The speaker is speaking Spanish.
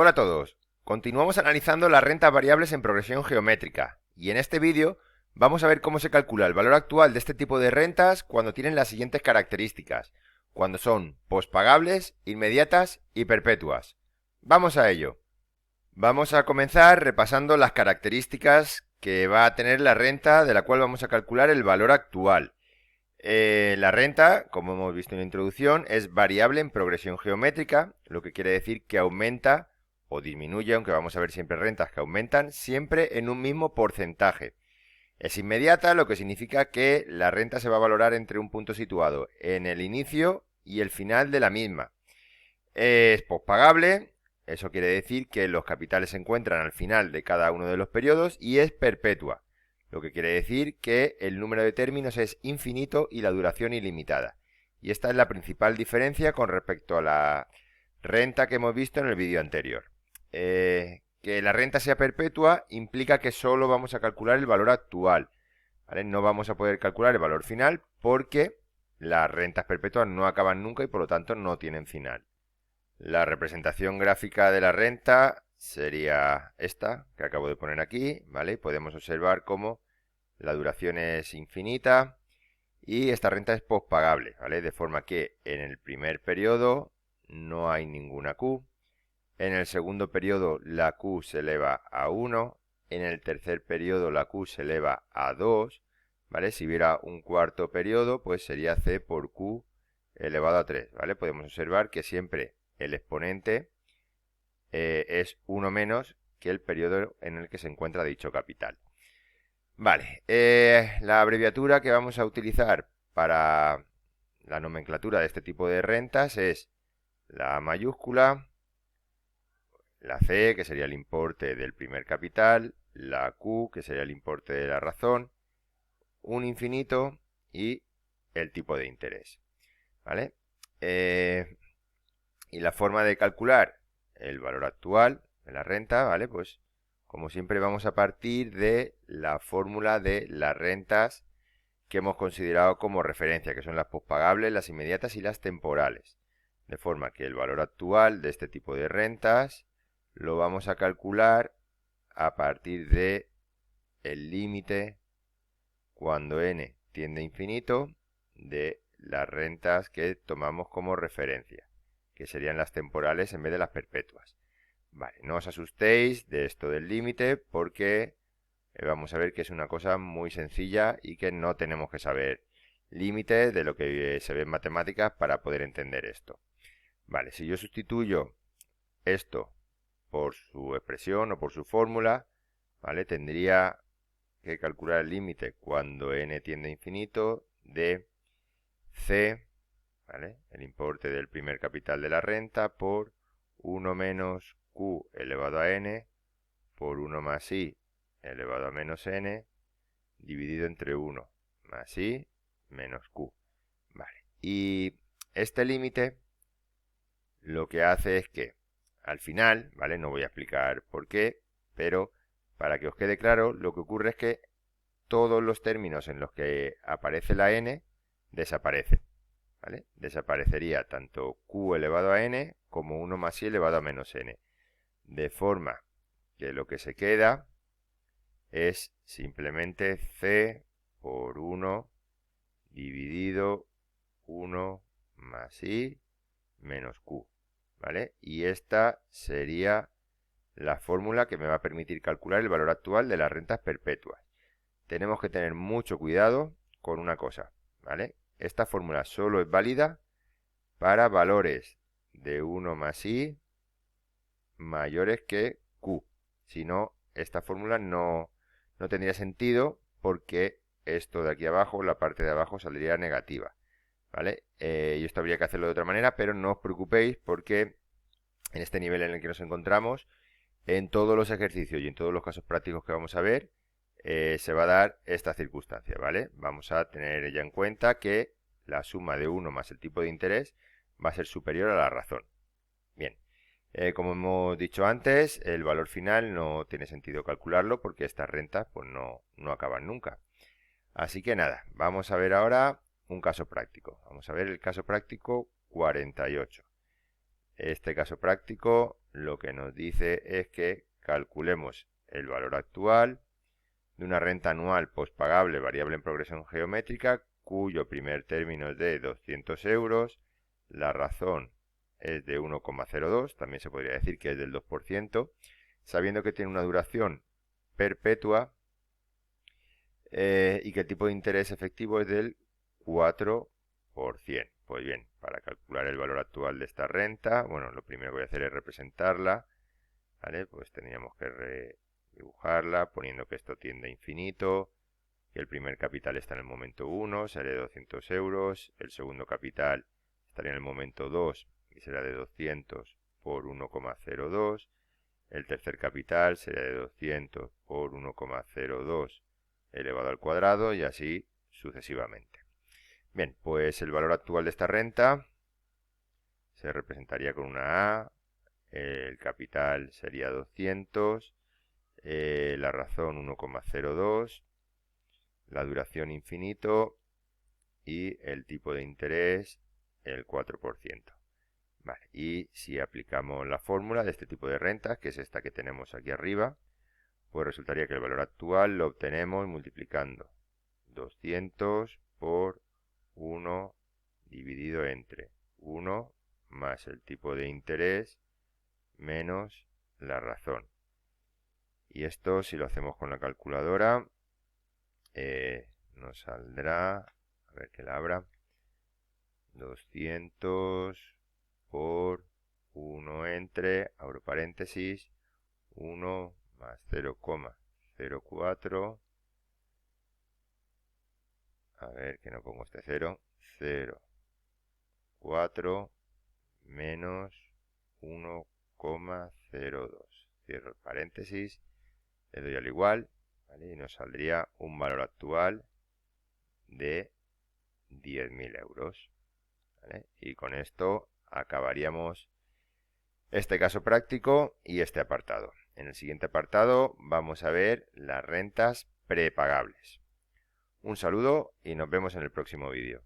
Hola a todos. Continuamos analizando las rentas variables en progresión geométrica y en este vídeo vamos a ver cómo se calcula el valor actual de este tipo de rentas cuando tienen las siguientes características, cuando son pospagables, inmediatas y perpetuas. Vamos a ello. Vamos a comenzar repasando las características que va a tener la renta de la cual vamos a calcular el valor actual. La renta, como hemos visto en la introducción, es variable en progresión geométrica, lo que quiere decir que aumenta o disminuye, aunque vamos a ver siempre rentas que aumentan, siempre en un mismo porcentaje. Es inmediata, lo que significa que la renta se va a valorar entre un punto situado en el inicio y el final de la misma. Es pospagable, eso quiere decir que los capitales se encuentran al final de cada uno de los periodos, y es perpetua, lo que quiere decir que el número de términos es infinito y la duración ilimitada. Y esta es la principal diferencia con respecto a la renta que hemos visto en el vídeo anterior. Que la renta sea perpetua implica que solo vamos a calcular el valor actual, ¿vale? No vamos a poder calcular el valor final porque las rentas perpetuas no acaban nunca y por lo tanto no tienen final. La representación gráfica de la renta sería esta que acabo de poner aquí, ¿vale? Podemos observar cómo la duración es infinita y esta renta es pospagable, ¿vale? De forma que en el primer periodo no hay ninguna Q, en el segundo periodo la Q se eleva a 1, en el tercer periodo la Q se eleva a 2, ¿vale? Si hubiera un cuarto periodo, pues sería C por Q elevado a 3, ¿vale? Podemos observar que siempre el exponente es 1 menos que el periodo en el que se encuentra dicho capital. Vale, la abreviatura que vamos a utilizar para la nomenclatura de este tipo de rentas es la A mayúscula, la C, que sería el importe del primer capital, la Q, que sería el importe de la razón, un infinito y el tipo de interés. ¿Vale? Y la forma de calcular el valor actual de la renta, ¿vale? Pues como siempre vamos a partir de la fórmula de las rentas que hemos considerado como referencia, que son las pospagables, las inmediatas y las temporales. De forma que el valor actual de este tipo de rentas lo vamos a calcular a partir de el límite cuando n tiende a infinito de las rentas que tomamos como referencia, que serían las temporales en vez de las perpetuas. Vale, no os asustéis de esto del límite porque vamos a ver que es una cosa muy sencilla y que no tenemos que saber límites de lo que se ve en matemáticas para poder entender esto. Vale, si yo sustituyo esto por su expresión o por su fórmula, ¿vale? Tendría que calcular el límite cuando n tiende a infinito de C, ¿vale? El importe del primer capital de la renta por 1 menos Q elevado a n por 1 más I elevado a menos n dividido entre 1 más I menos Q. Vale. Y este límite lo que hace es que al final, ¿vale? No voy a explicar por qué, pero para que os quede claro, lo que ocurre es que todos los términos en los que aparece la n desaparecen, ¿vale? Desaparecería tanto q elevado a n como 1 más i elevado a menos n. De forma que lo que se queda es simplemente c por 1 dividido 1 más i menos q, ¿vale? Y esta sería la fórmula que me va a permitir calcular el valor actual de las rentas perpetuas. Tenemos que tener mucho cuidado con una cosa, ¿vale? Esta fórmula solo es válida para valores de 1 más i mayores que q. Si no, esta fórmula no tendría sentido porque esto de aquí abajo, la parte de abajo, saldría negativa, ¿vale? Y esto habría que hacerlo de otra manera, pero no os preocupéis porque en este nivel en el que nos encontramos, en todos los ejercicios y en todos los casos prácticos que vamos a ver, se va a dar esta circunstancia, ¿vale? Vamos a tener ya en cuenta que la suma de 1 más el tipo de interés va a ser superior a la razón. Bien, como hemos dicho antes, el valor final no tiene sentido calcularlo porque estas rentas pues no acaban nunca. Así que nada, vamos a ver ahora un caso práctico. Vamos a ver el caso práctico 48. Este caso práctico lo que nos dice es que calculemos el valor actual de una renta anual postpagable variable en progresión geométrica cuyo primer término es de 200 euros, la razón es de 1,02, también se podría decir que es del 2%, sabiendo que tiene una duración perpetua y que el tipo de interés efectivo es del 4%. Pues bien, para calcular el valor actual de esta renta, bueno, lo primero que voy a hacer es representarla, ¿vale? Pues tendríamos que dibujarla poniendo que esto tiende a infinito, que el primer capital está en el momento 1, será de 200 euros, el segundo capital estaría en el momento 2 y será de 200 por 1,02, el tercer capital sería de 200 por 1,02 elevado al cuadrado y así sucesivamente. Bien, pues el valor actual de esta renta se representaría con una A, el capital sería 200, la razón 1,02, la duración infinito y el tipo de interés el 4%. Vale, y si aplicamos la fórmula de este tipo de rentas, que es esta que tenemos aquí arriba, pues resultaría que el valor actual lo obtenemos multiplicando 200 por 1 dividido entre 1 más el tipo de interés menos la razón. Y esto, si lo hacemos con la calculadora, nos saldrá, a ver que la abra, 200 por 1 entre, abro paréntesis, 1 más 0,04, a ver que no pongo este 0, 0,4 menos 1,02. Cierro el paréntesis, le doy al igual, ¿vale? Y nos saldría un valor actual de 10.000 euros. ¿Vale? Y con esto acabaríamos este caso práctico y este apartado. En el siguiente apartado vamos a ver las rentas prepagables. Un saludo y nos vemos en el próximo vídeo.